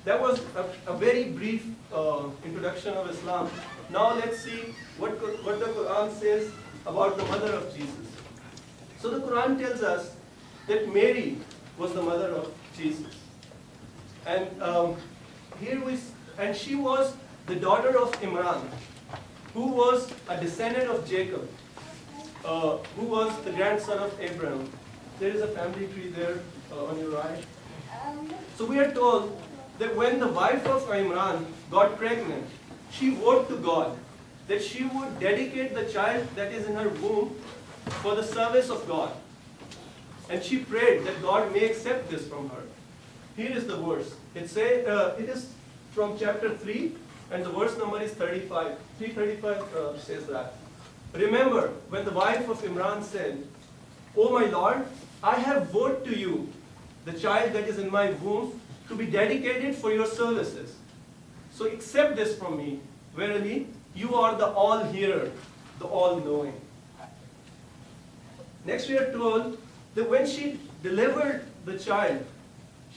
that was a very brief introduction of Islam. Now let's see what the Quran says about the mother of Jesus. So the Quran tells us that Mary was the mother of Jesus. And and she was the daughter of Imran, who was a descendant of Jacob, who was the grandson of Abraham. There is a family tree there on your right. So we are told that when the wife of Imran got pregnant, she vowed to God that she would dedicate the child that is in her womb for the service of God. And she prayed that God may accept this from her. Here is the verse. It is from chapter 3, and the verse number is 35. 335 says that. Remember, when the wife of Imran said, "O my Lord, I have vowed to you the child that is in my womb to be dedicated for your services. So accept this from me. Verily, you are the all-hearer, the all-knowing." Next we are told that when she delivered the child,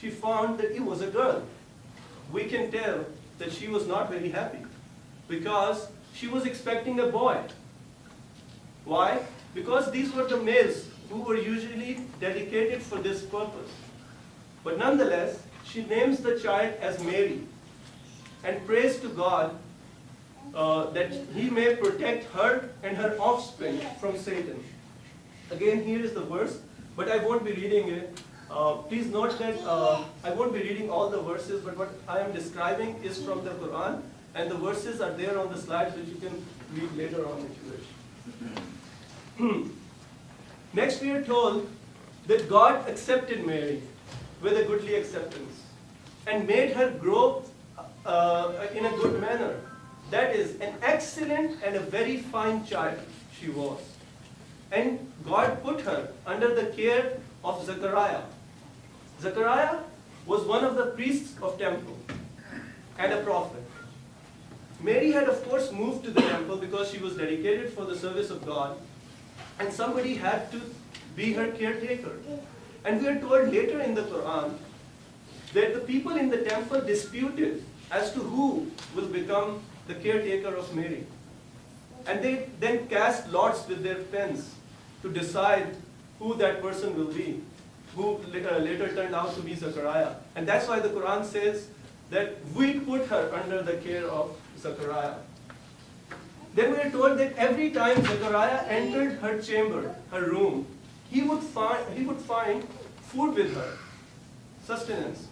she found that it was a girl. We can tell that she was not very happy because she was expecting a boy. Why? Because these were the males who were usually dedicated for this purpose. But nonetheless, she names the child as Mary and prays to God that He may protect her and her offspring from Satan. Again, here is the verse, but I won't be reading it. Please note that I won't be reading all the verses, but what I am describing is from the Quran, and the verses are there on the slides, which you can read later on if you wish. Next, we are told that God accepted Mary with a goodly acceptance and made her grow in a good manner. That is, an excellent and a very fine child she was. And God put her under the care of Zechariah. Zechariah was one of the priests of temple and a prophet. Mary had of course moved to the temple because she was dedicated for the service of God, and somebody had to be her caretaker. And we are told later in the Quran that the people in the temple disputed as to who will become the caretaker of Mary. And they then cast lots with their pens to decide who that person will be, who later turned out to be Zechariah. And that's why the Quran says that we put her under the care of Zechariah. Then we are told that every time Zechariah entered her chamber, her room, he would find food with her, sustenance,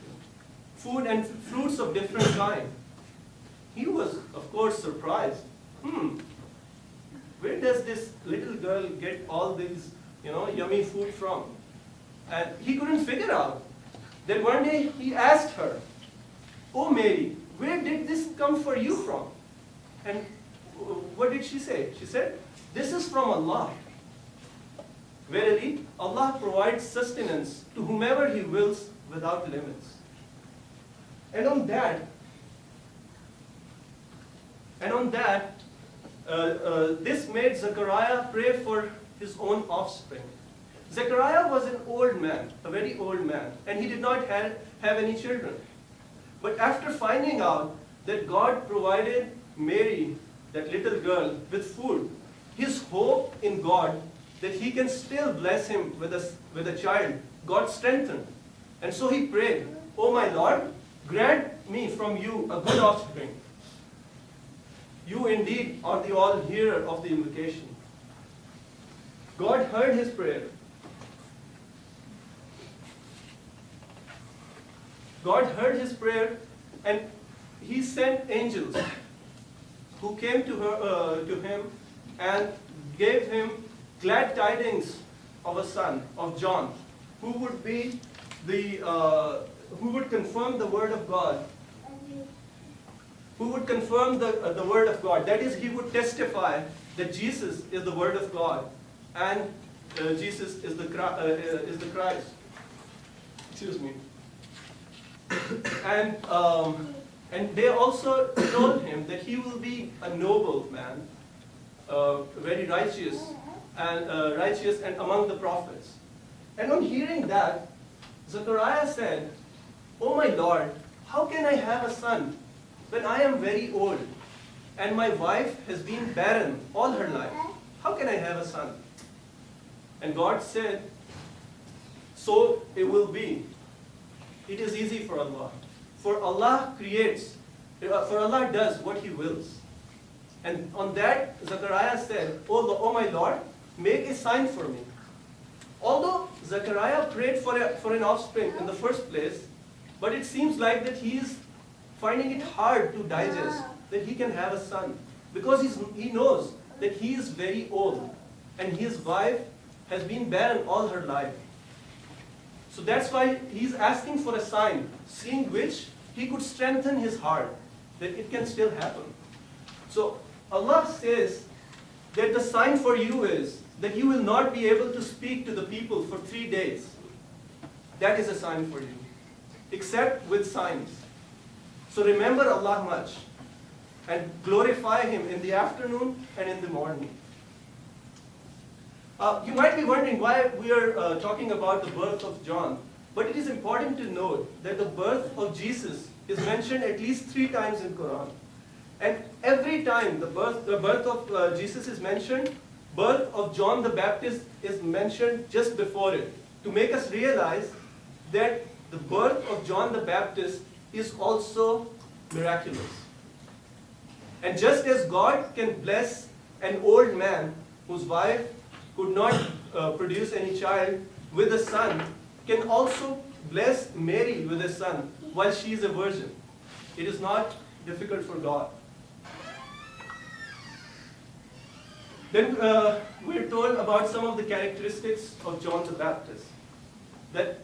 food and fruits of different kind. He was, of course, surprised. Where does this little girl get all these, yummy food from? And he couldn't figure out. Then one day he asked her, "Oh Mary, where did this come for you from?" And what did she say? She said, "This is from Allah. Verily, Allah provides sustenance to whomever He wills without limits." And on that, this made Zechariah pray for his own offspring. Zechariah was an old man, a very old man, and he did not have any children. But after finding out that God provided Mary, that little girl, with food, his hope in God that He can still bless him with a child got strengthened. And so he prayed, "Oh my Lord, grant me from you a good offspring. You indeed are the all-hearer of the invocation." God heard his prayer. God heard his prayer, and He sent angels who came to him and gave him glad tidings of a son, of John, who would be who would confirm the word of God. Who would confirm the word of God. That is, he would testify that Jesus is the word of God and Jesus is the Christ. Excuse me. And they also told him that he will be a noble man, very righteous and among the prophets. And on hearing that, Zechariah said, "Oh my Lord, how can I have a son when I am very old and my wife has been barren all her life? How can I have a son? And God said, so it will be. It is easy for Allah. For Allah does what He wills. And on that, Zechariah said, oh my Lord, make a sign for me. Although Zechariah prayed for an offspring in the first place, but it seems like that he is finding it hard to digest that he can have a son. Because he knows that he is very old and his wife has been barren all her life. So that's why he's asking for a sign, seeing which he could strengthen his heart, that it can still happen. So Allah says that the sign for you is that you will not be able to speak to the people for 3 days. That is a sign for you, except with signs. So remember Allah much and glorify Him in the afternoon and in the morning. You might be wondering why we are talking about the birth of John, but it is important to note that the birth of Jesus is mentioned at least 3 times in Quran. And every time the birth of Jesus is mentioned, birth of John the Baptist is mentioned just before it, to make us realize that the birth of John the Baptist is also miraculous. And just as God can bless an old man whose wife could not produce any child with a son, can also bless Mary with a son while she is a virgin. It is not difficult for God. Then we're told about some of the characteristics of John the Baptist. That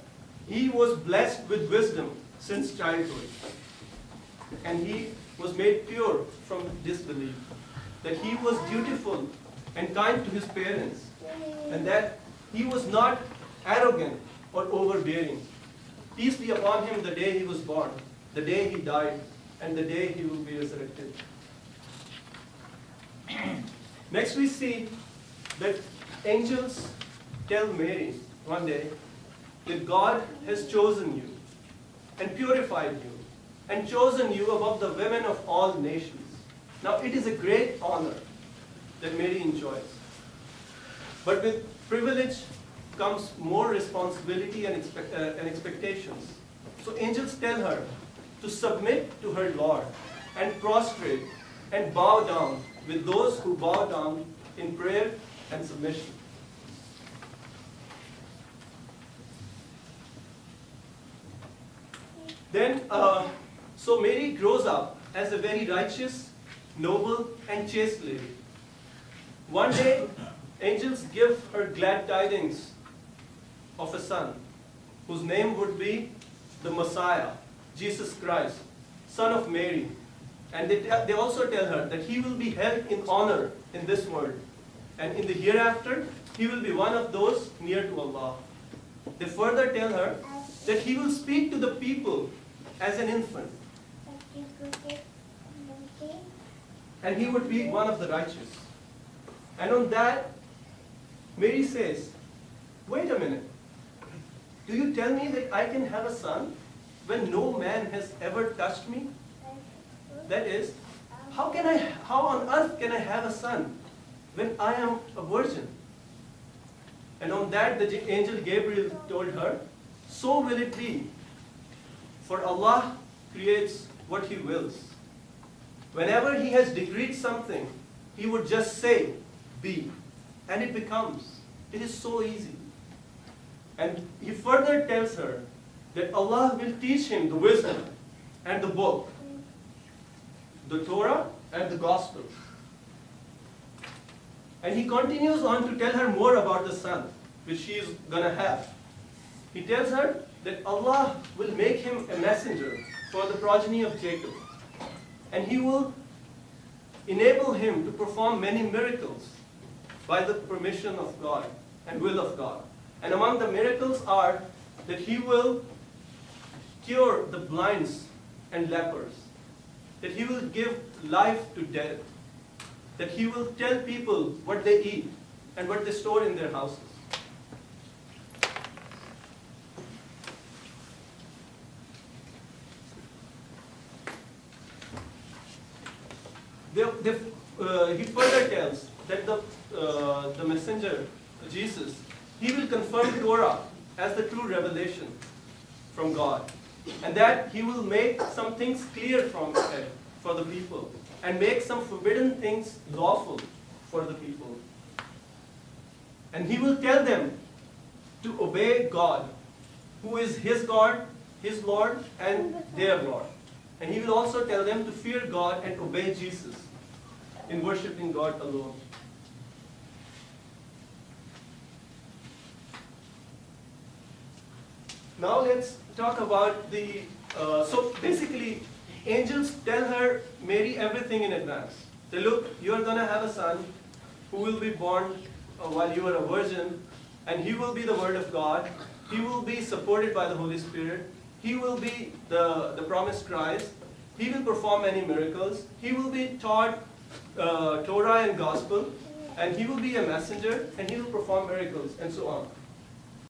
he was blessed with wisdom since childhood. And he was made pure from disbelief. That he was dutiful and kind to his parents. And that he was not arrogant or overbearing. Peace be upon him the day he was born, the day he died, and the day he will be resurrected. Next we see that angels tell Mary one day that God has chosen you and purified you and chosen you above the women of all nations. Now it is a great honor that Mary enjoys. But with privilege comes more responsibility and expectations. So angels tell her to submit to her Lord and prostrate and bow down with those who bow down in prayer and submission. Then, so Mary grows up as a very righteous, noble, and chaste lady. One day, angels give her glad tidings of a son, whose name would be the Messiah, Jesus Christ, son of Mary. And they also tell her that he will be held in honor in this world. And in the hereafter, he will be one of those near to Allah. They further tell her that he will speak to the people as an infant. And he would be one of the righteous. And on that, Mary says, wait a minute. Do you tell me that I can have a son when no man has ever touched me? That is, how on earth can I have a son when I am a virgin? And on that, the angel Gabriel told her, so will it be. For Allah creates what He wills. Whenever He has decreed something, He would just say, be. And it becomes. It is so easy. And He further tells her that Allah will teach him the wisdom and the book, the Torah and the Gospel. And He continues on to tell her more about the son, which she is going to have. He tells her that Allah will make him a messenger for the progeny of Jacob. And He will enable him to perform many miracles by the permission of God and will of God. And among the miracles are that He will cure the blinds and lepers, that He will give life to dead, that He will tell people what they eat and what they store in their houses. he further tells that the messenger, Jesus, he will confirm Torah as the true revelation from God. And that he will make some things clear from it for the people. And make some forbidden things lawful for the people. And he will tell them to obey God, who is his God, his Lord, and their Lord. And he will also tell them to fear God and obey Jesus in worshiping God alone. Now let's talk about so basically, angels tell her, Mary, everything in advance. They look, you are going to have a son who will be born while you are a virgin, and he will be the Word of God. He will be supported by the Holy Spirit. He will be the promised Christ. He will perform many miracles. He will be taught Torah and Gospel, and he will be a messenger, and he will perform miracles, and so on.